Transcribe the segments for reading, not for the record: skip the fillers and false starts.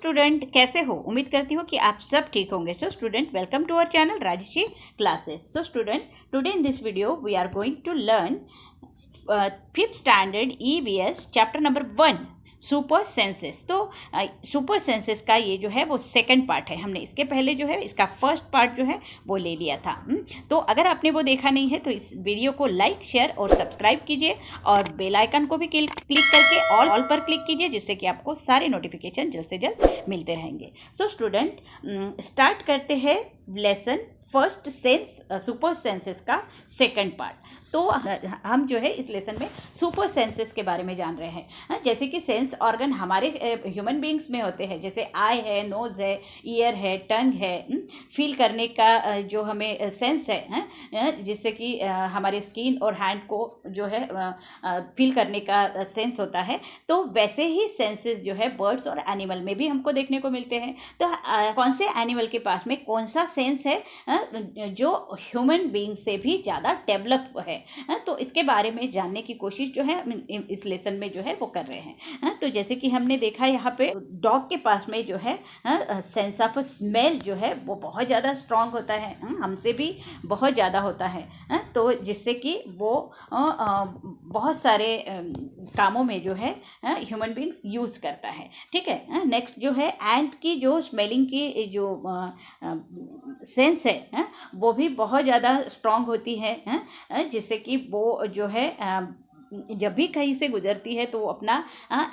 Student, कैसे हो? उम्मीद करती हूँ कि आप सब ठीक होंगे। So student, welcome to our channel Rajshree classes. So student, today in this video we are going to learn 5th standard EVS chapter number 1 super senses. तो सुपर सेंसेस का ये जो है वो सेकंड पार्ट है। हमने इसके पहले जो है इसका फर्स्ट पार्ट जो है वो ले लिया था। तो अगर आपने वो देखा नहीं है तो इस वीडियो को लाइक, शेयर और सब्सक्राइब कीजिए और बेल आइकन को भी क्लिक करके ऑल पर क्लिक कीजिए, जिससे कि आपको सारे नोटिफिकेशन जल्द से जल्द मिलते रहेंगे। सो स्टूडेंट, स्टार्ट करते हैं lesson first sense super senses का सेकंड पार्ट। तो हम जो है इस लेसन में सुपर सेंसेस के बारे में जान रहे हैं। जैसे कि सेंस ऑर्गन हमारे ह्यूमन बींग्स में होते हैं, जैसे आई है, नोज़ है, ईयर है, टंग है। फील करने का जो हमें सेंस है, जिससे कि हमारे स्किन और हैंड को जो है फील करने का सेंस होता है। तो वैसे ही सेंसेस जो है बर्ड्स और एनिमल में भी हमको देखने को मिलते हैं। तो कौन से एनिमल के पास में कौन सा सेंस है जो ह्यूमन बींग से भी ज़्यादा डेवलप है, तो इसके बारे में जानने की कोशिश जो है इस लेसन में जो है वो कर रहे हैं। तो जैसे कि हमने देखा यहाँ पे डॉग के पास में जो है सेंस ऑफ स्मेल जो है वो बहुत ज़्यादा स्ट्रांग होता है, हमसे भी बहुत ज़्यादा होता है। तो जिससे कि वो बहुत सारे कामों में जो है ह्यूमन बींग्स यूज़ करता है। ठीक है। नेक्स्ट जो है एंट की जो स्मेलिंग की जो सेंस है वो भी बहुत ज़्यादा स्ट्रांग होती है, जिससे कि वो जो है जब भी कहीं से गुजरती है तो वो अपना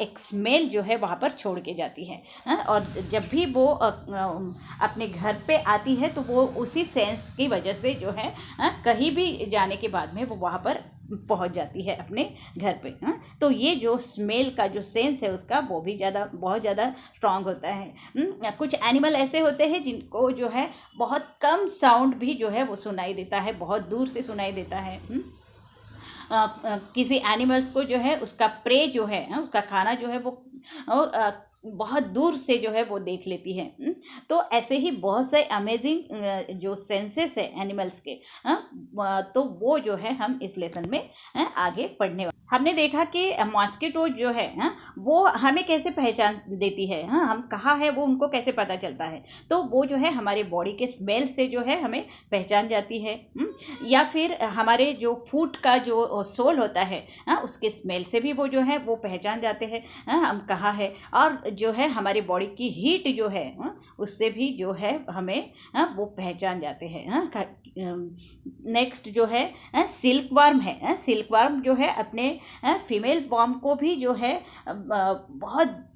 एक स्मेल जो है वहाँ पर छोड़ के जाती है। और जब भी वो अपने घर पे आती है तो वो उसी सेंस की वजह से जो है कहीं भी जाने के बाद में वो वहाँ पर पहुंच जाती है अपने घर पे। तो ये जो स्मेल का जो सेंस है उसका वो भी बहुत ज़्यादा स्ट्रांग होता है। कुछ एनिमल ऐसे होते हैं जिनको जो है बहुत कम साउंड भी जो है वो सुनाई देता है, बहुत दूर से सुनाई देता है। किसी एनिमल्स को जो है उसका प्रे जो है उसका खाना जो है वो बहुत दूर से जो है वो देख लेती है। तो ऐसे ही बहुत से अमेजिंग जो सेंसेस है एनिमल्स के, तो वो जो है हम इस लेसन में आगे पढ़ने वाले। हमने देखा कि मॉस्किटो जो है वो हमें कैसे पहचान देती है, हम कहाँ है वो उनको कैसे पता चलता है। तो वो जो है हमारे बॉडी के स्मेल से जो है हमें पहचान जाती है, या फिर हमारे जो फूट का जो सोल होता है उसके स्मेल से भी वो जो है वो पहचान जाते हैं हम कहाँ है। और जो है हमारी बॉडी की हीट जो है उससे भी जो है हमें वो पहचान जाते हैं। नेक्स्ट जो है सिल्क वर्म है। सिल्क वर्म जो है अपने फीमेल वर्म को भी जो है बहुत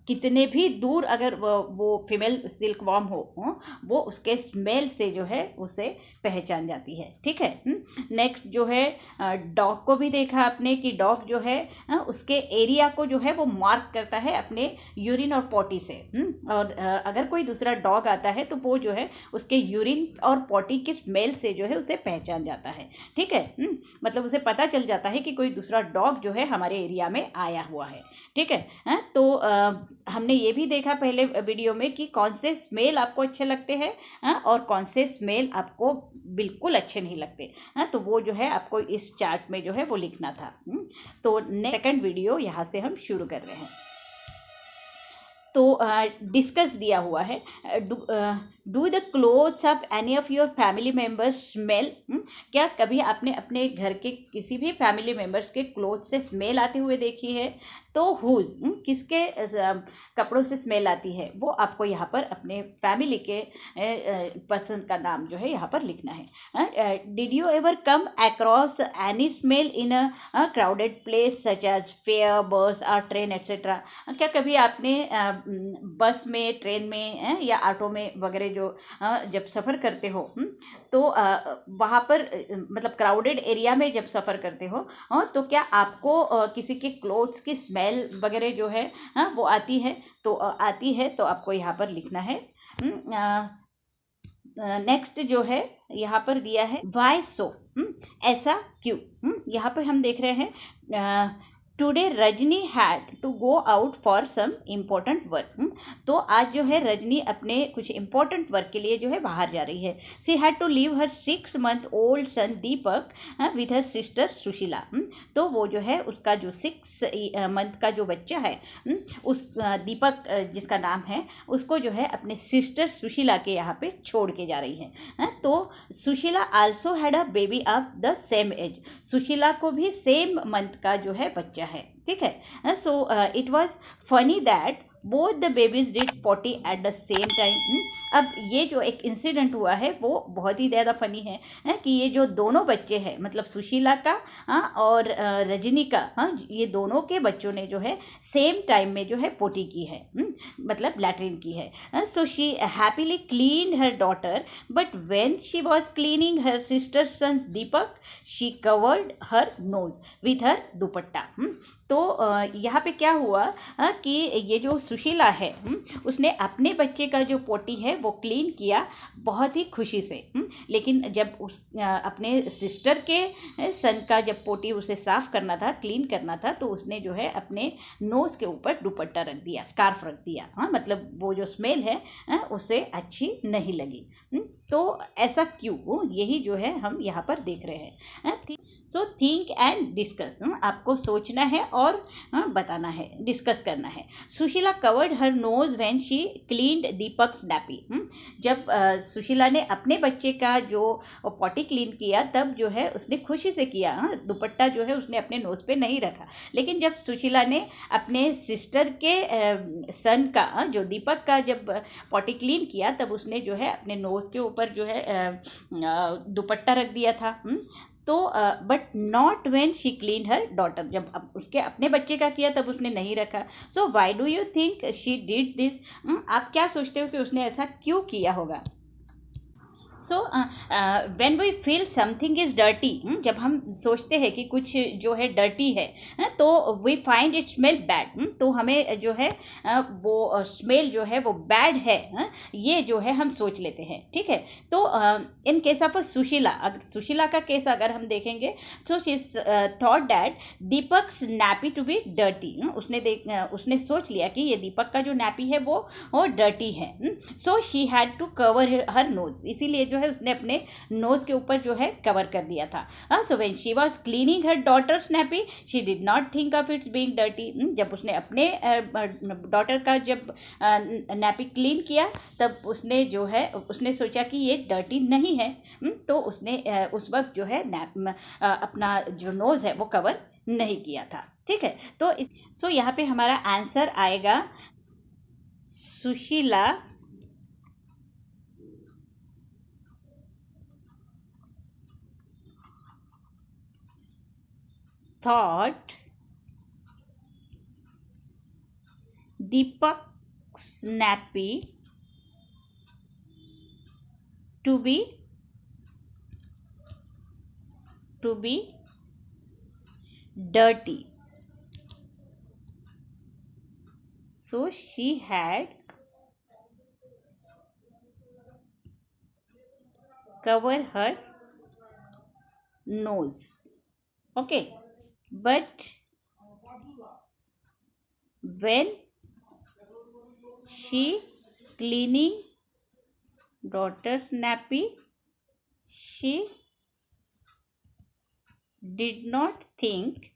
कितने भी दूर अगर वो फीमेल सिल्क वर्म हो वो उसके स्मेल से जो है उसे पहचान जाती है। ठीक है। नेक्स्ट जो है डॉग को भी देखा आपने कि डॉग जो है उसके एरिया को जो है वो मार्क करता है अपने यूरिन और पॉटी से। और अगर कोई दूसरा डॉग आता है तो वो जो है उसके यूरिन और पॉटी की स्मेल से जो है उसे पहचान जाता है। ठीक है। मतलब उसे पता चल जाता है कि कोई दूसरा डॉग जो है हमारे एरिया में आया हुआ है। ठीक है। तो हमने ये भी देखा पहले वीडियो में कि कौन से स्मेल आपको अच्छे लगते हैं और कौन से स्मेल आपको बिल्कुल अच्छे नहीं लगते। तो वो जो है आपको इस चार्ट में जो है वो लिखना था। तो सेकंड वीडियो यहाँ से हम शुरू कर रहे हैं। तो डिस्कस दिया हुआ है, do the clothes of any of your family members smell. क्या कभी आपने अपने घर के किसी भी फैमिली मेम्बर्स के क्लोथ से स्मेल आते हुए देखी है? तो हुज किसके कपड़ों से स्मेल आती है वो आपको यहाँ पर अपने फैमिली के पर्सन का नाम जो है यहाँ पर लिखना है। Did you ever come across any smell in a crowded place such as fair, bus और ट्रेन एट्सेट्रा। क्या कभी आपने बस में, ट्रेन में या ऑटो में वगैरह जो जब सफ़र करते हो तो वहाँ पर मतलब क्राउडेड एरिया में जब सफ़र करते हो तो क्या आपको किसी के क्लोथ्स की स्मेल वगैरह जो है वो आती है? तो आती है तो आपको यहाँ पर लिखना है। नेक्स्ट जो है यहाँ पर दिया है वाई सो, ऐसा क्यों। यहाँ पर हम देख रहे हैं today Rajni had to go out for some important work. तो आज जो है रजनी अपने कुछ इम्पोर्टेंट वर्क के लिए जो है बाहर जा रही है। She had to leave her 6 month old son Deepak with her sister Sushila. तो वो जो है उसका जो 6 month का जो बच्चा है उस दीपक जिसका नाम है उसको जो है अपने सिस्टर सुशीला के यहाँ पे छोड़ के जा रही है। तो Sushila also had a baby of the same age. Sushila को भी सेम मंथ का जो है बच्चा है, ठीक है। So it was funny that both the babies did potty at the same time. अब ये जो एक इंसिडेंट हुआ है वो बहुत ही ज़्यादा फनी है कि ये जो दोनों बच्चे हैं मतलब सुशीला का और रजनी का ये दोनों के बच्चों ने जो है सेम टाइम में जो है पोटी की है, मतलब लैट्रिन की है। So she happily cleaned her daughter but when she was cleaning her sister sons Deepak she covered her nose with her dupatta. तो यहाँ पे क्या हुआ कि ये जो सुशीला है उसने अपने बच्चे का जो पोटी है वो क्लीन किया बहुत ही खुशी से, लेकिन जब अपने सिस्टर के सन का जब पोटी उसे साफ़ करना था, क्लीन करना था, तो उसने जो है अपने नोज़ के ऊपर दुपट्टा रख दिया, स्कार्फ रख दिया। मतलब वो जो स्मेल है उसे अच्छी नहीं लगी। तो ऐसा क्यों, यही जो है हम यहाँ पर देख रहे हैं। सो थिंक एंड डिस्कस, आपको सोचना है और बताना है, डिस्कस करना है। Sushila covered her nose when she cleaned Deepak's nappy. जब सुशीला ने अपने बच्चे का जो पॉटी क्लीन किया तब जो है उसने खुशी से किया, दुपट्टा जो है उसने अपने नोज़ पे नहीं रखा। लेकिन जब सुशीला ने अपने सिस्टर के सन का जो दीपक का जब पॉटी क्लीन किया तब उसने जो है अपने नोज़ के ऊपर जो है दुपट्टा रख दिया था। तो but not when she clean her daughter, जब उसके अपने बच्चे का किया तब उसने नहीं रखा। So why do you think she did this, आप क्या सोचते हो कि उसने ऐसा क्यों किया होगा। So when we feel something is dirty, जब हम सोचते हैं कि कुछ जो है डर्टी है तो we find it smell bad, तो हमें जो है वो स्मेल जो है वो बैड है, ये जो है हम सोच लेते हैं, ठीक है। तो in case of Sushila, Sushila का केस अगर हम देखेंगे so she thought that Deepak's nappy to be dirty. उसने सोच लिया कि ये दीपक का जो नैपी है वो डर्टी है। So she had to cover her nose, इसीलिए जो है उसने अपने नोज के ऊपर जो है कवर कर दिया था। So when she was cleaning her daughter's nappy she did not think of its being dirty. जब उसने अपने डॉटर का जब नैपी क्लीन किया तब उसने जो है उसने सोचा कि ये डर्टी नहीं है, तो उसने उस वक्त जो है अपना जो नोज है वो कवर नहीं किया था, ठीक है। तो यहाँ पे हमारा आंसर आएगा Sushila thought Deepak's nappy to be dirty, so she had covered her nose, okay. But when she cleaning daughter's nappy, she did not think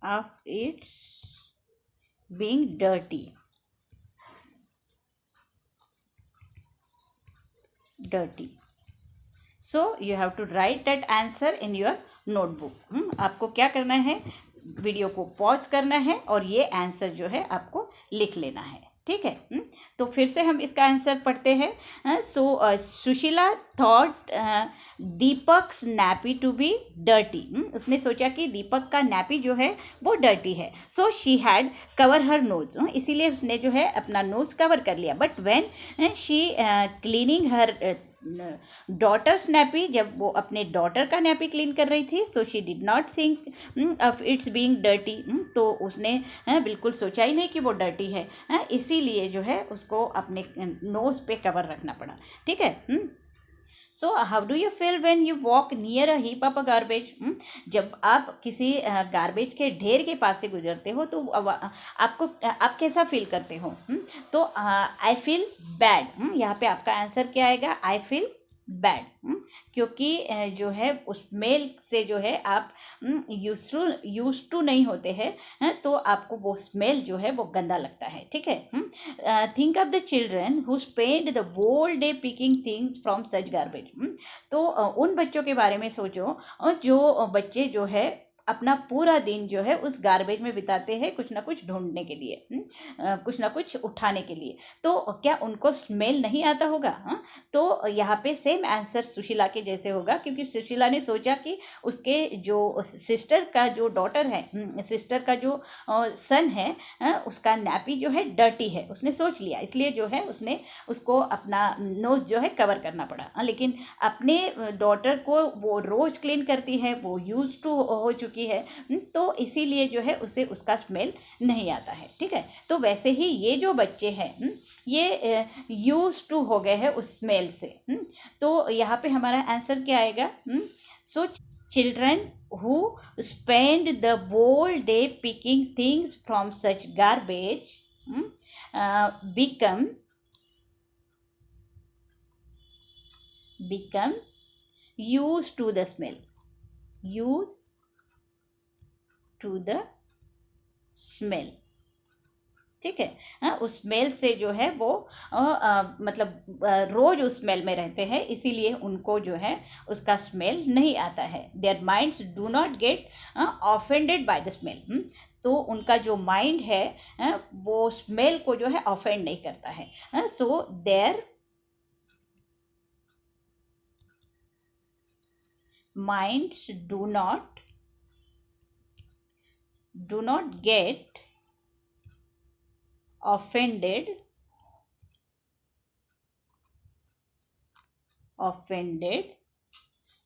of its being dirty. So you have to write that answer in your notebook. आपको क्या करना है, video को pause करना है और ये answer जो है आपको लिख लेना है, ठीक है। तो फिर से हम इसका आंसर पढ़ते हैं। So Sushila thought Deepak's nappy to be dirty, उसने सोचा कि दीपक का नैपी जो है वो डर्टी है। So she had cover her nose, इसीलिए उसने जो है अपना नोज कवर कर लिया। But when she cleaning her daughter's nappy, जब वो अपने डॉटर का नैपी क्लीन कर रही थी, so she did not think of its being dirty, तो उसने बिल्कुल सोचा ही नहीं कि वो डर्टी है, इसीलिए जो है उसको अपने नोज पे कवर रखना पड़ा, ठीक है। So how do you feel when you walk near a heap of a garbage? जब आप किसी गार्बेज के ढेर के पास से गुजरते हो तो आपको आप कैसा फील करते हो? तो आई फील बैड। यहाँ पे आपका आंसर क्या आएगा? I feel bad. क्योंकि जो है उस स्मेल से जो है आप यूज टू नहीं होते हैं, तो आपको वो स्मेल जो है वो गंदा लगता है। ठीक है। Think of the children who spend the whole day picking things from such garbage. तो उन बच्चों के बारे में सोचो जो बच्चे जो है अपना पूरा दिन जो है उस गार्बेज में बिताते हैं कुछ ना कुछ ढूंढने के लिए, कुछ ना कुछ उठाने के लिए। तो क्या उनको स्मेल नहीं आता होगा? तो यहाँ पे सेम आंसर सुशीला के जैसे होगा, क्योंकि सुशीला ने सोचा कि उसके जो सिस्टर का जो डॉटर है, सिस्टर का जो सन है, उसका नैपी जो है डर्टी है, उसने सोच लिया, इसलिए जो है उसने उसको अपना नोज जो है कवर करना पड़ा। लेकिन अपने डॉटर को वो रोज क्लीन करती है, वो यूज टू हो चुकी है, तो इसीलिए जो है उसे उसका स्मेल नहीं आता है। ठीक है। तो वैसे ही ये जो बच्चे हैं ये यूज टू हो गए हैं उस स्मेल से। तो यहाँ पे हमारा आंसर क्या आएगा? So children who spend the whole day picking things from such garbage become used to the smell, used to the smell। ठीक है। उस स्मेल से जो है वो मतलब रोज उस स्मेल में रहते हैं, इसीलिए उनको जो है उसका स्मेल नहीं आता है। Their minds do not get offended by the smell. तो उनका जो माइंड है वो स्मेल को जो है ऑफेंड नहीं करता है। So their minds do not get offended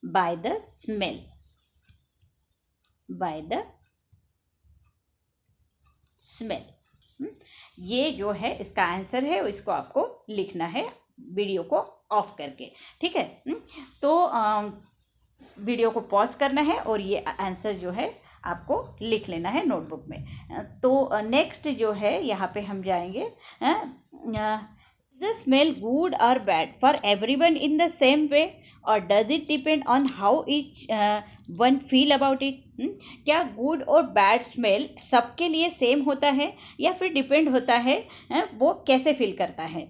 by the smell, ये जो है इसका आंसर है, इसको आपको लिखना है वीडियो को ऑफ करके। ठीक है। तो वीडियो को पॉज करना है और ये आंसर जो है आपको लिख लेना है नोटबुक में। तो नेक्स्ट जो है यहाँ पे हम जाएंगे, the smell good or bad for everyone in the same way or does it depend on how each one feel about it? क्या गुड और बैड स्मेल सबके लिए सेम होता है या फिर डिपेंड होता है वो कैसे फील करता है?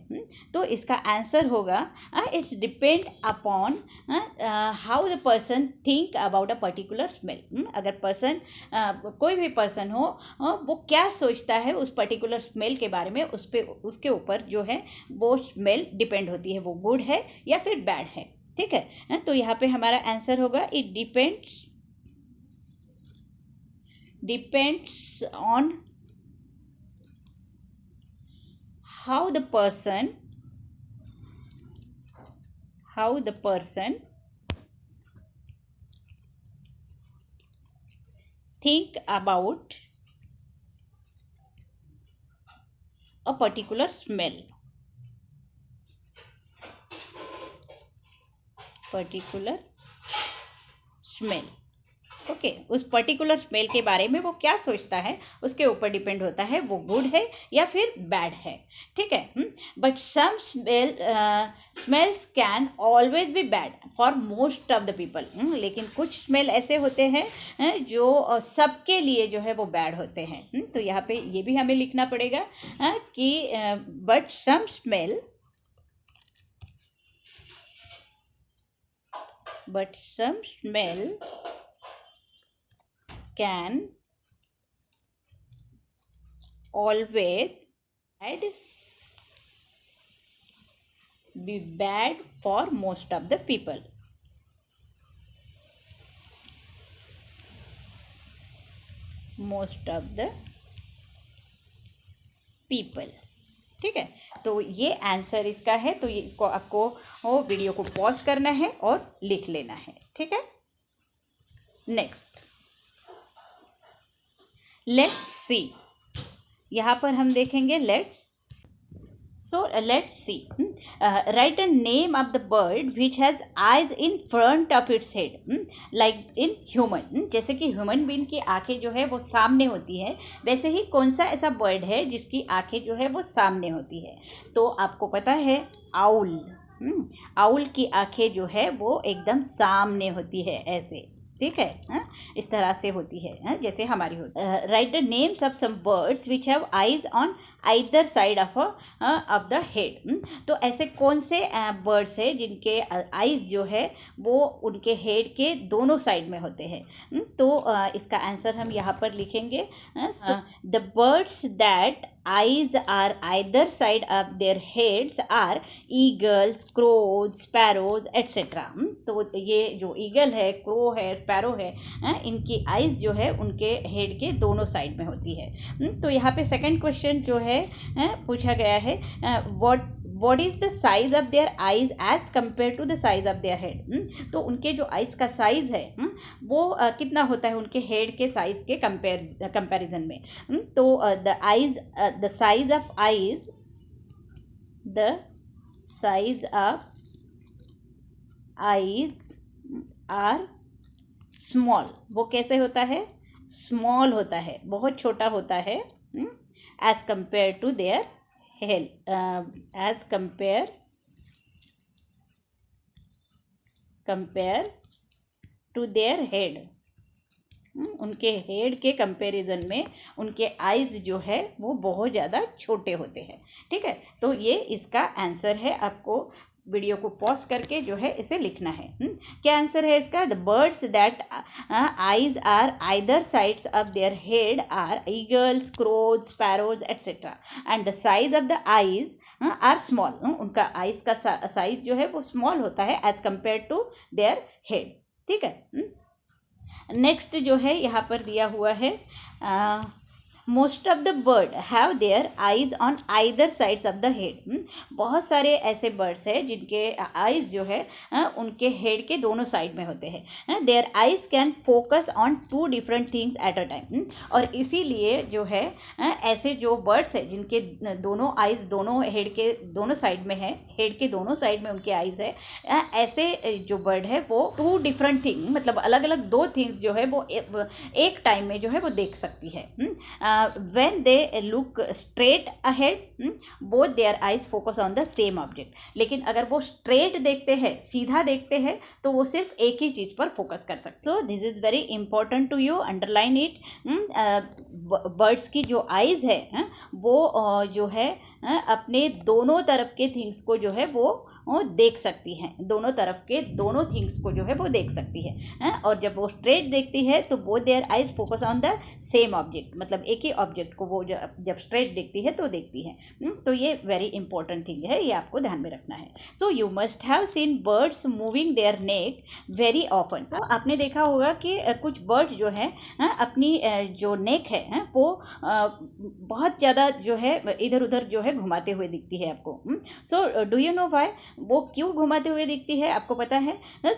तो इसका आंसर होगा it's depend upon how the person think about a particular smell. अगर पर्सन कोई भी पर्सन हो वो क्या सोचता है उस पर्टिकुलर स्मेल के बारे में, उसके ऊपर जो है वो स्मेल डिपेंड होती है, वो गुड है या फिर बैड है। ठीक है। तो यहाँ पे हमारा आंसर होगा it depends on how the person think about a particular smell, okay. उस पर्टिकुलर स्मेल के बारे में वो क्या सोचता है उसके ऊपर डिपेंड होता है वो गुड है या फिर बैड है। ठीक है। But some smells can always be bad for most of the people. लेकिन कुछ स्मेल ऐसे होते हैं जो सबके लिए जो है वो बैड होते हैं। तो यहाँ पे ये भी हमें लिखना पड़ेगा कि but some smell can always be bad for most of the people. ठीक है। तो ये आंसर इसका है। तो ये इसको आपको वीडियो को पॉज करना है और लिख लेना है। ठीक है। नेक्स्ट लेट्स सी, यहाँ पर हम देखेंगे let's So let's see. Write a name of the bird which has eyes in front of its head, like in human. जैसे कि ह्यूमन बीइंग की आंखें जो है वो सामने होती है, वैसे ही कौन सा ऐसा बर्ड है जिसकी आंखें जो है वो सामने होती है? तो आपको पता है आउल। आउल की आंखें जो है वो एकदम सामने होती है, ऐसे, ठीक है, इस तरह से होती है, जैसे हमारी होती है। Write the names of some birds which have eyes on either side of the head. तो ऐसे कौन से बर्ड्स है जिनके आइज जो है वो उनके हेड के दोनों साइड में होते हैं? तो इसका आंसर हम यहाँ पर लिखेंगे। The birds that eyes are either side of their heads are eagles, crows, sparrows etc. तो ये जो ईगल है, क्रो है, स्पैरो है, इनकी आइज जो है उनके हेड के दोनों साइड में होती है। तो यहाँ पे सेकंड क्वेश्चन जो है पूछा गया है, what is the size of their eyes as compared to the size of their head? तो उनके जो आइज का साइज है वो कितना होता है उनके हेड के साइज के कंपैरिजन में? तो the size of eyes are small. वो कैसे होता है? स्मॉल होता है, बहुत छोटा होता है, as compare to their head, as compare to their head। उनके हेड के कंपैरिजन में उनके आइज जो है वो बहुत ज़्यादा छोटे होते हैं, ठीक है। तो ये इसका आंसर है। आपको वीडियो को पॉज करके जो है इसे लिखना है। क्या आंसर है इसका? The birds that eyes are either sides of their head are eagles, crows, sparrows etcetera, and the size of the eyes are small. उनका आइज का साइज जो है वो स्मॉल होता है as compare to their head, ठीक है। Next जो है यहाँ पर दिया हुआ है, most of the bird have their eyes on either sides of the head. बहुत सारे ऐसे बर्ड्स हैं जिनके आइज जो है उनके हेड के दोनों साइड में होते हैं। Their eyes can focus on two different things at a time. और इसीलिए जो है ऐसे जो बर्ड्स हैं जिनके दोनों आइज दोनों हेड के दोनों साइड में है, हेड के दोनों साइड में उनके आइज है, ऐसे जो बर्ड है वो टू डिफरेंट थिंग, मतलब अलग अलग दो थिंग्स जो है वो एक टाइम में जो है वो देख सकती है। when they look straight ahead, both their eyes focus on the same object। लेकिन अगर वो straight देखते हैं, सीधा देखते हैं, तो वो सिर्फ एक ही चीज पर फोकस कर सकते। So this is very important to you, underline it। Birds की जो आइज है वो जो है अपने दोनों तरफ के थिंग्स को जो है वो देख सकती हैं, दोनों तरफ के दोनों थिंग्स को जो है वो देख सकती है। और जब वो स्ट्रेट देखती है तो both their eyes focus on the same object, मतलब एक ही ऑब्जेक्ट को वो जब स्ट्रेट देखती है तो देखती है। तो ये वेरी इंपॉर्टेंट थिंग है, ये आपको ध्यान में रखना है। So you must have seen birds moving their neck very often. तो आपने देखा होगा कि कुछ बर्ड जो है अपनी जो नेक है वो बहुत ज़्यादा जो है इधर उधर जो है घुमाते हुए दिखती है आपको। So do you know why? वो क्यों घुमाते हुए दिखती है, आपको पता है?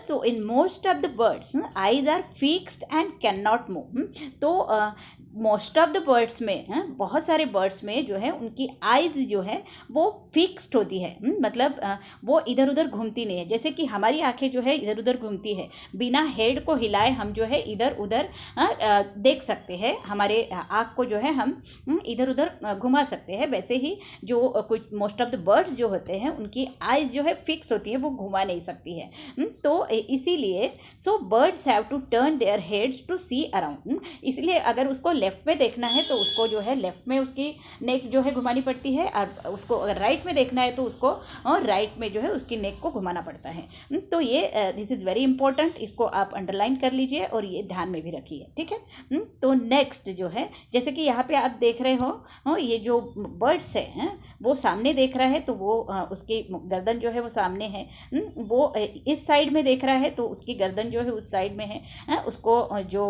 So in most of the birds eyes are fixed and can not move. तो मोस्ट ऑफ द बर्ड्स में, बहुत सारे बर्ड्स में जो है उनकी आइज जो है वो फिक्स्ड होती है, मतलब वो इधर उधर घूमती नहीं है। जैसे कि हमारी आंखें जो है इधर उधर घूमती है, बिना हेड को हिलाए हम जो है इधर उधर देख सकते हैं, हमारे आँख को जो है हम इधर उधर घुमा सकते हैं। वैसे ही जो कुछ मोस्ट ऑफ द बर्ड्स जो होते हैं उनकी आइज जो है फिक्स होती है, वो घुमा नहीं सकती है। तो इसीलिए so birds have to turn their heads to see around. इसलिए अगर उसको लेफ्ट में देखना है तो उसको जो है लेफ्ट में उसकी नेक जो है घुमानी पड़ती है, और उसको अगर राइट में देखना है तो उसको राइट में जो है उसकी नेक को घुमाना पड़ता है। तो ये दिस इज़ वेरी इंपॉर्टेंट, इसको आप अंडरलाइन कर लीजिए और ये ध्यान में भी रखिए, ठीक है। तो नेक्स्ट जो है, जैसे कि यहाँ पे आप देख रहे हो ये जो बर्ड्स है वो सामने देख रहा है, तो वो उसकी गर्दन जो है वो सामने है। वो इस साइड में देख रहा है तो उसकी गर्दन जो है उस साइड में है। उसको जो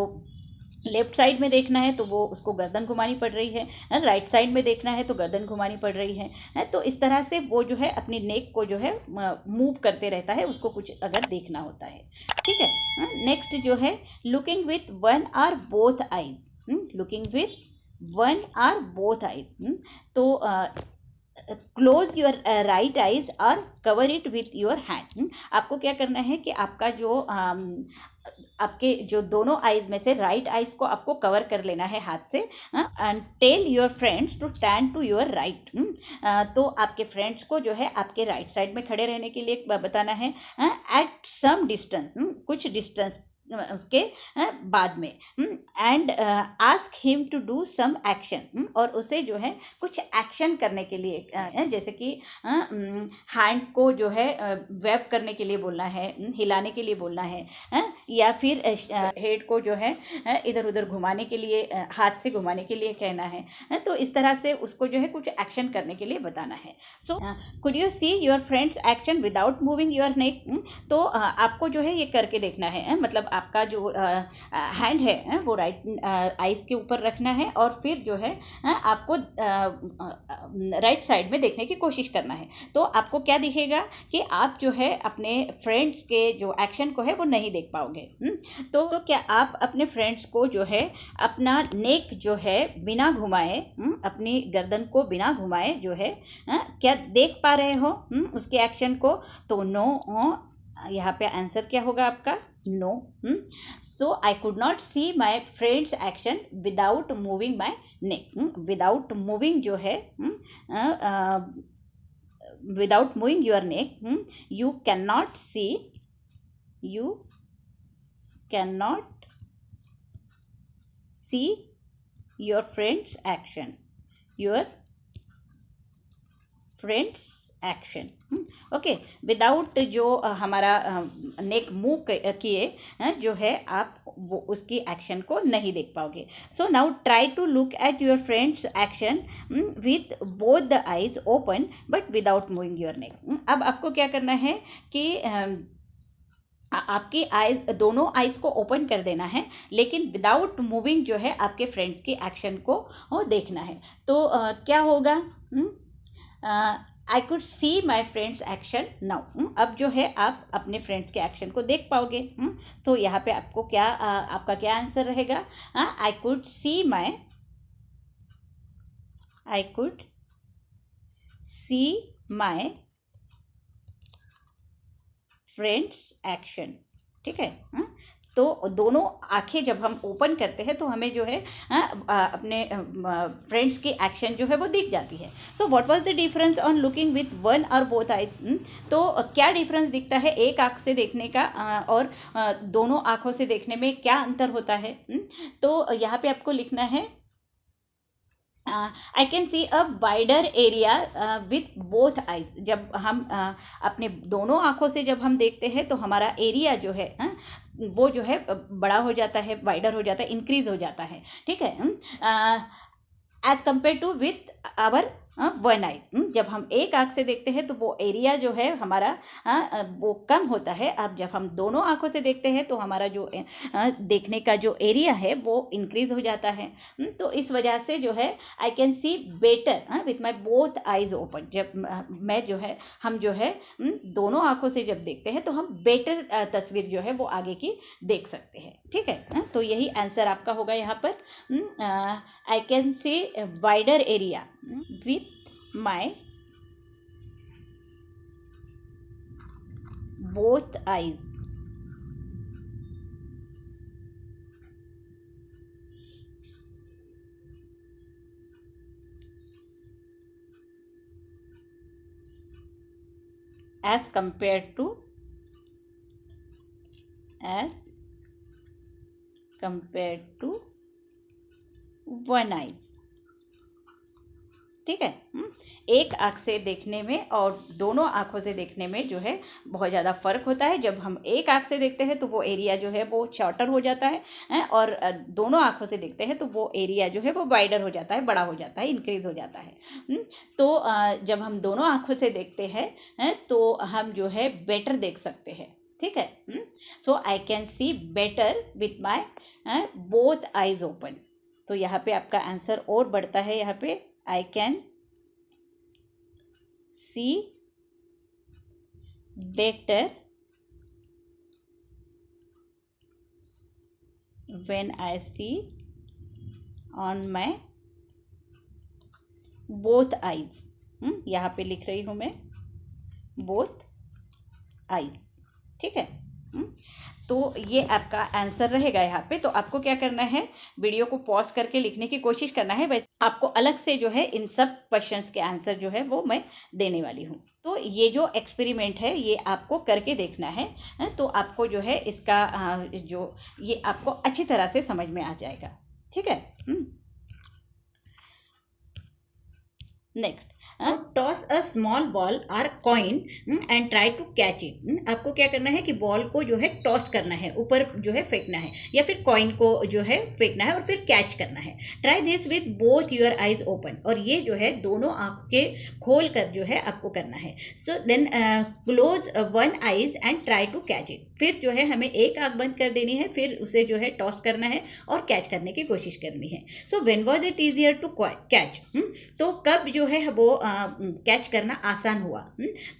लेफ्ट साइड में देखना है तो वो उसको गर्दन घुमानी पड़ रही है, राइट साइड में देखना है तो गर्दन घुमानी पड़ रही है। तो इस तरह से वो जो है अपनी नेक को जो है मूव करते रहता है, उसको कुछ अगर देखना होता है, ठीक है। नेक्स्ट जो है looking with one or both eyes, looking with one or both eyes. तो क्लोज योर राइट आइज और cover it with your hand. आपको क्या करना है कि आपका जो आपके जो दोनों आइज में से राइट आइज को आपको कवर कर लेना है हाथ से। And tell your friends to stand to your right. तो आपके फ्रेंड्स को जो है आपके राइट साइड में खड़े रहने के लिए बताना है एट सम डिस्टेंस, कुछ डिस्टेंस के बाद में। And ask him to do some action, और उसे जो है कुछ एक्शन करने के लिए जैसे कि हैंड को जो है वेव करने के लिए बोलना है, हिलाने के लिए बोलना है, या फिर हेड को जो है इधर उधर घुमाने के लिए, हाथ से घुमाने के लिए कहना है। तो इस तरह से उसको जो है कुछ एक्शन करने के लिए बताना है। So could you see your friend's action without moving your नेक। तो आपको जो है ये करके देखना है, मतलब आपका जो हैंड है वो राइट आइज के ऊपर रखना है और फिर जो है आपको राइट साइड में देखने की कोशिश करना है। तो आपको क्या दिखेगा कि आप जो है अपने फ्रेंड्स के जो एक्शन को है वो नहीं देख पाओगे। तो क्या आप अपने फ्रेंड्स को जो है अपना नेक जो है बिना घुमाए, अपनी गर्दन को बिना घुमाए जो है क्या देख पा रहे हो उसके एक्शन को? तो नो, यहाँ पे आंसर क्या होगा आपका? No. So I could not see my friend's action without moving my neck. Without moving जो है without moving your neck you can not see, you cannot see your friend's action, your friend's action. Okay, without जो हमारा नेक move किए जो है आप वो उसकी एक्शन को नहीं देख पाओगे। So now try to look at your friend's action with both the eyes open but without moving your neck. अब आपको क्या करना है कि आपकी आइज, दोनों आइज को ओपन कर देना है, लेकिन विदाउट मूविंग जो है आपके फ्रेंड्स की एक्शन को देखना है। तो क्या होगा? I could see my friend's action now. अब जो है आप अपने फ्रेंड्स के एक्शन को देख पाओगे। तो यहाँ पे आपको क्या आपका क्या आंसर रहेगा? I could see my, I could see my friend's action. ठीक है, तो दोनों आंखें जब हम ओपन करते हैं तो हमें जो है अपने फ्रेंड्स की एक्शन जो है वो दिख जाती है। So what was the difference on looking with one और बोथ आइज? तो क्या डिफरेंस दिखता है एक आंख से देखने का और दोनों आंखों से देखने में क्या अंतर होता है? तो यहाँ पे आपको लिखना है आई can see a wider area with both eyes. जब हम अपने दोनों आंखों से जब हम देखते हैं तो हमारा एरिया जो है वो जो है बड़ा हो जाता है, वाइडर हो जाता है, इंक्रीज हो जाता है। ठीक है, as compare to with our one eyes. जब हम एक आंख से देखते हैं तो वो एरिया जो है हमारा वो कम होता है। अब जब हम दोनों आंखों से देखते हैं तो हमारा जो देखने का जो एरिया है वो इंक्रीज हो जाता है। तो इस वजह से जो है आई can see better with my both eyes open. जब मैं जो है हम जो है दोनों आंखों से जब देखते हैं तो हम बेटर तस्वीर जो है वो आगे की देख सकते हैं। ठीक है, तो यही आंसर आपका होगा यहाँ पर। आई can C wider area with my both eyes। as compared to one eyes। ठीक है, एक आँख से देखने में और दोनों आँखों से देखने में जो है बहुत ज़्यादा फ़र्क होता है। जब हम एक आँख से देखते हैं तो वो एरिया जो है वो शॉर्टर हो जाता है और दोनों आँखों से देखते हैं तो वो एरिया जो है वो वाइडर हो जाता है, बड़ा हो जाता है, इंक्रीज हो जाता है। तो जब हम दोनों आँखों से देखते हैं तो हम जो है बेटर देख सकते हैं। ठीक है, so I can see better with my both eyes open. तो यहाँ पे आपका आंसर और बढ़ता है। यहाँ पे I can see better when I see on my both eyes। यहाँ पे लिख रही हूँ मैं बोथ आईज, ठीक है। तो ये आपका आंसर रहेगा यहाँ पे। तो आपको क्या करना है, वीडियो को पॉज करके लिखने की कोशिश करना है। वैसे आपको अलग से जो है इन सब क्वेश्चंस के आंसर जो है वो मैं देने वाली हूँ। तो ये जो एक्सपेरिमेंट है ये आपको करके देखना है, तो आपको जो है इसका जो ये आपको अच्छी तरह से समझ में आ जाएगा, ठीक है। Next, toss a small ball or coin and try to catch it. आपको क्या करना है कि बॉल को जो है टॉस करना है, ऊपर जो है फेंकना है, या फिर कॉइन को जो है फेंकना है और फिर कैच करना है। Try this with both your eyes open, और ये जो है दोनों आंखें खोल कर जो है आपको करना है। So then close one eyes and try to catch it. फिर जो है हमें एक आंख बंद कर देनी है, फिर उसे जो है टॉस करना है और कैच करने की कोशिश करनी है। So when was it easier to catch, तो कब जो है वो कैच करना आसान हुआ।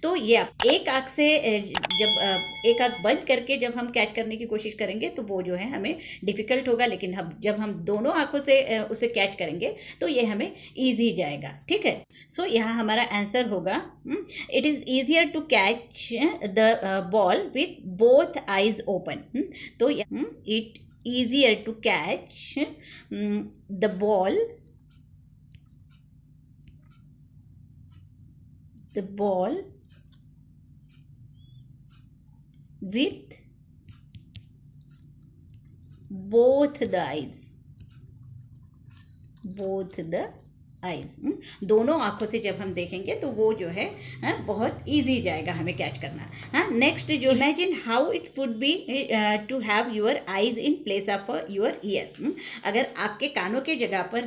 तो ये एक आंख से जब एक आंख बंद करके जब हम कैच करने की कोशिश करेंगे तो वो जो है हमें डिफिकल्ट होगा, लेकिन जब हम दोनों आंखों से उसे कैच करेंगे तो ये हमें इजी जाएगा, ठीक है। सो यहाँ हमारा आंसर होगा it is easier to catch the ball with both eyes open. तो it easier to catch the ball with both the eyes। दोनों आंखों से जब हम देखेंगे तो वो जो है बहुत इजी जाएगा हमें कैच करना। नेक्स्ट जो imagine how it would be to have your eyes in place of your ears. अगर आपके कानों के जगह पर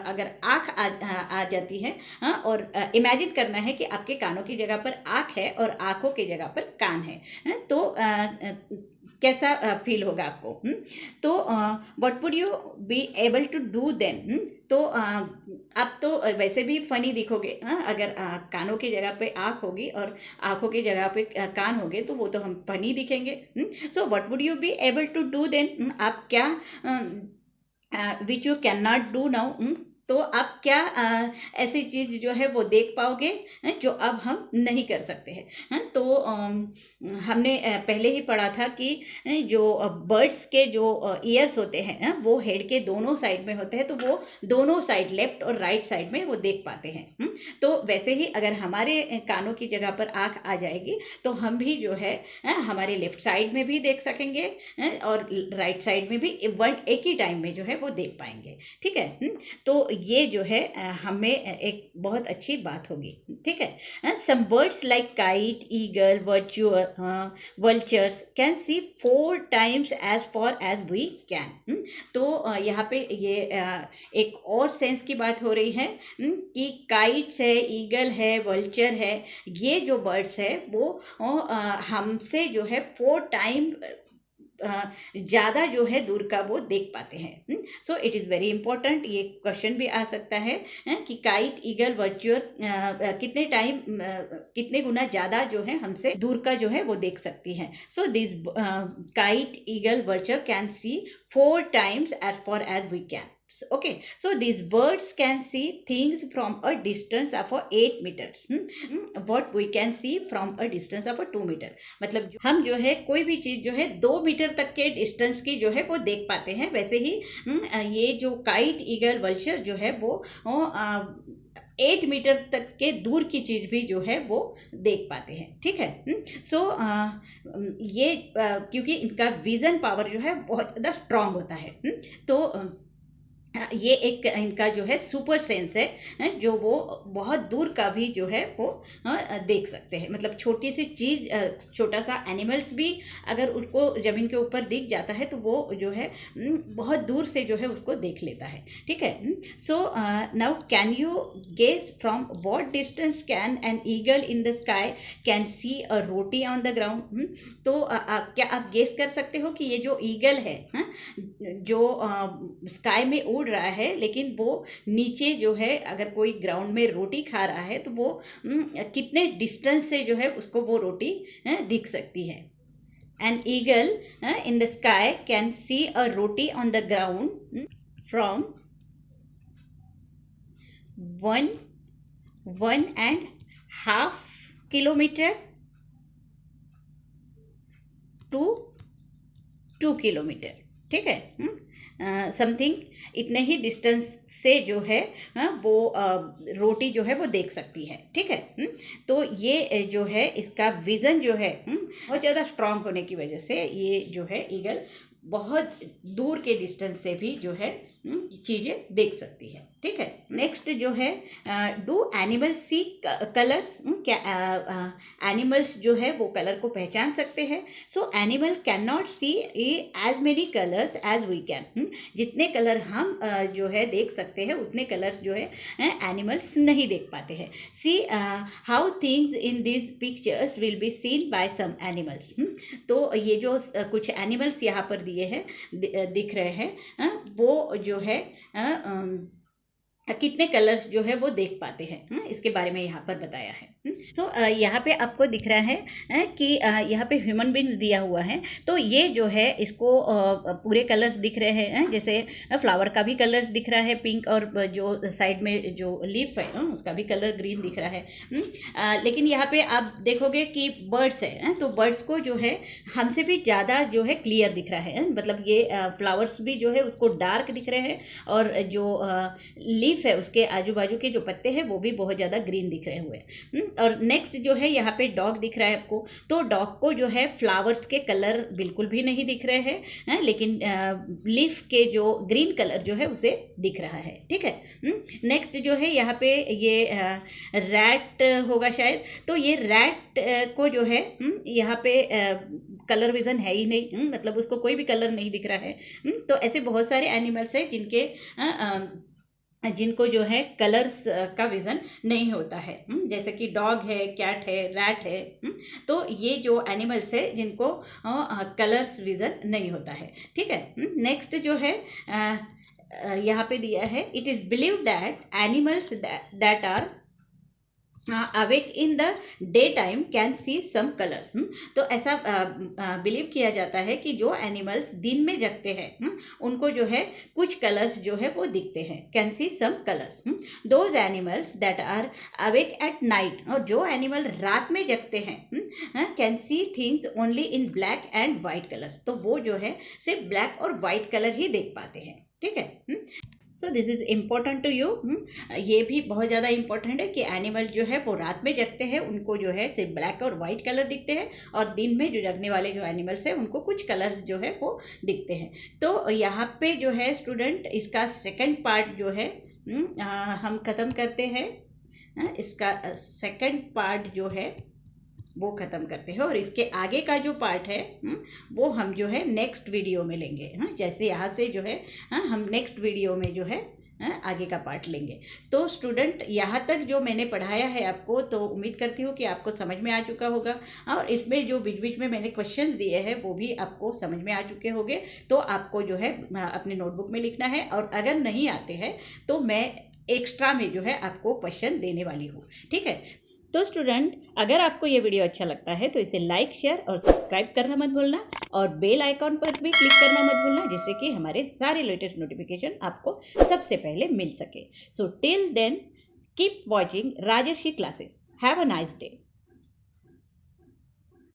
अगर आँख आ जाती है, और इमेजिन करना है कि आपके कानों की जगह पर आँख है और आँखों की जगह पर कान है, तो कैसा फील होगा आपको। तो what would you be able to do then. तो आप तो वैसे भी फनी दिखोगे, अगर कानों की जगह पे आँख होगी और आँखों की जगह पे कान होंगे तो वो तो हम फनी दिखेंगे। So what would you be able to do then, आप क्या which you can not do now, तो आप क्या ऐसी चीज़ जो है वो देख पाओगे जो अब हम नहीं कर सकते हैं। तो हमने पहले ही पढ़ा था कि जो बर्ड्स के जो ईयर्स होते हैं वो हेड के दोनों साइड में होते हैं, तो वो दोनों साइड लेफ्ट और राइट साइड में वो देख पाते हैं। तो वैसे ही अगर हमारे कानों की जगह पर आँख आ जाएगी तो हम भी जो है हमारे लेफ्ट साइड में भी देख सकेंगे और राइट साइड में भी एक ही टाइम में जो है वो देख पाएंगे, ठीक है। तो ये जो है हमें एक बहुत अच्छी बात होगी, ठीक है। Some birds like kite, eagle, vultures can see 4 times as far as we can। तो यहाँ पे ये एक और सेंस की बात हो रही है कि काइट्स है, ईगल है, वल्चर है, ये जो बर्ड्स है वो हमसे जो है 4 टाइम ज़्यादा जो है दूर का वो देख पाते हैं। So it is very important. ये क्वेश्चन भी आ सकता है कि काइट, ईगल, वर्चुअर कितने गुना ज़्यादा जो है हमसे दूर का जो है वो देख सकती हैं। So this kite, eagle, vulture can see 4 times as far as we can। Okay, so these birds can see things from a distance of 8 meters। What we can see from a distance of 2 meter। मतलब हम जो है कोई भी चीज़ जो है 2 metre तक के डिस्टेंस की जो है वो देख पाते हैं। वैसे ही ये जो काइट, ईगल, वल्चर जो है वो 8 मीटर तक के दूर की चीज़ भी जो है वो देख पाते हैं, ठीक है। सो ये क्योंकि इनका विजन पावर जो है बहुत ज़्यादा स्ट्रांग होता है, तो ये एक इनका जो है सुपर सेंस है जो वो बहुत दूर का भी जो है वो देख सकते हैं। मतलब छोटी सी चीज़, छोटा सा एनिमल्स भी अगर उसको ज़मीन के ऊपर दिख जाता है तो वो जो है बहुत दूर से जो है उसको देख लेता है, ठीक है। So now can you guess from what distance can an eagle in the sky can see a roti on the ground. तो क्या आप गेस कर सकते हो कि ये जो ईगल है जो स्काई में उड़ रहा है, लेकिन वो नीचे जो है अगर कोई ग्राउंड में रोटी खा रहा है तो वो कितने डिस्टेंस से जो है उसको वो रोटी दिख सकती है। An eagle in the sky can see a roti on the ground from 1 1.5 kilometre to 2 kilometre, ठीक है। समथिंग इतने ही डिस्टेंस से जो है वो रोटी जो है वो देख सकती है, ठीक है। तो ये जो है इसका विज़न जो है बहुत ज़्यादा स्ट्रांग होने की वजह से ये जो है ईगल बहुत दूर के डिस्टेंस से भी जो है चीज़ें देख सकती है, ठीक है। नेक्स्ट जो है डू एनिमल्स सी कलर्स, क्या एनिमल्स जो है वो कलर को पहचान सकते हैं। So animal can not see as many colours as we can, जितने कलर हम जो है देख सकते हैं उतने कलर्स जो है एनिमल्स नहीं देख पाते हैं। See how things in this pictures will be seen by some animals, तो ये जो कुछ एनिमल्स यहाँ पर दिए हैं दिख रहे हैं वो जो है कितने कलर्स जो है वो देख पाते हैं, इसके बारे में यहाँ पर बताया है। सो यहाँ पे आपको दिख रहा है कि यहाँ पे ह्यूमन बींग्स दिया हुआ है, तो ये जो है इसको पूरे कलर्स दिख रहे हैं, जैसे फ्लावर का भी कलर्स दिख रहा है पिंक, और जो साइड में जो लीफ है उसका भी कलर ग्रीन दिख रहा है। लेकिन यहाँ पे आप देखोगे कि बर्ड्स है, तो बर्ड्स को जो है हमसे भी ज़्यादा जो है क्लियर दिख रहा है, मतलब ये फ्लावर्स भी जो है उसको डार्क दिख रहे हैं, और जो लीफ है उसके आजू बाजू के जो पत्ते हैं वो भी बहुत ज़्यादा ग्रीन दिख रहे हुए। और नेक्स्ट जो है यहाँ पे डॉग दिख रहा है आपको, तो डॉग को जो है फ्लावर्स के कलर बिल्कुल भी नहीं दिख रहे हैं, लेकिन लीफ के जो ग्रीन कलर जो है उसे दिख रहा है, ठीक है। नेक्स्ट जो है यहाँ पे ये रैट होगा शायद, तो ये रैट को जो है यहाँ पे कलर विजन है ही नहीं, मतलब उसको कोई भी कलर नहीं दिख रहा है। तो ऐसे बहुत सारे एनिमल्स हैं जिनको जो है कलर्स का विज़न नहीं होता है, जैसे कि डॉग है, कैट है, रैट है, तो ये जो एनिमल्स है जिनको कलर्स विज़न नहीं होता है, ठीक है। नेक्स्ट जो है यहाँ पे दिया है, it is believe that animals that are awake in the day time can see some colours, तो ऐसा बिलीव किया जाता है कि जो एनिमल्स दिन में जगते हैं उनको जो है कुछ कलर्स जो है वो दिखते हैं, can see some colours. Those animals that are awake at night, और जो एनिमल रात में जगते हैं can see things only in black and white colours, तो वो जो है सिर्फ ब्लैक और वाइट कलर ही देख पाते हैं, ठीक है। So this is important to you, ये भी बहुत ज़्यादा इम्पोर्टेंट है कि एनिमल जो है वो रात में जगते हैं उनको जो है सिर्फ ब्लैक और वाइट कलर दिखते हैं, और दिन में जो जगने वाले जो एनिमल्स हैं उनको कुछ कलर्स जो है वो दिखते हैं। तो यहाँ पे जो है स्टूडेंट इसका सेकंड पार्ट जो है हम ख़त्म करते हैं, इसका सेकंड पार्ट जो है वो ख़त्म करते हैं, और इसके आगे का जो पार्ट है वो हम जो है नेक्स्ट वीडियो में लेंगे। जैसे यहाँ से जो है हम नेक्स्ट वीडियो में जो है आगे का पार्ट लेंगे। तो स्टूडेंट यहाँ तक जो मैंने पढ़ाया है आपको, तो उम्मीद करती हूँ कि आपको समझ में आ चुका होगा, और इसमें जो बीच बीच में मैंने क्वेश्चंस दिए हैं वो भी आपको समझ में आ चुके होंगे। तो आपको जो है अपने नोटबुक में लिखना है, और अगर नहीं आते हैं तो मैं एक्स्ट्रा में जो है आपको क्वेश्चन देने वाली हूँ, ठीक है। तो स्टूडेंट, अगर आपको ये वीडियो अच्छा लगता है तो इसे लाइक, शेयर और सब्सक्राइब करना मत भूलना, और बेल आइकॉन पर भी क्लिक करना मत भूलना, जिससे कि हमारे सारे लेटेस्ट नोटिफिकेशन आपको सबसे पहले मिल सके। So till then keep watching Rajarshi classes. Have a nice day.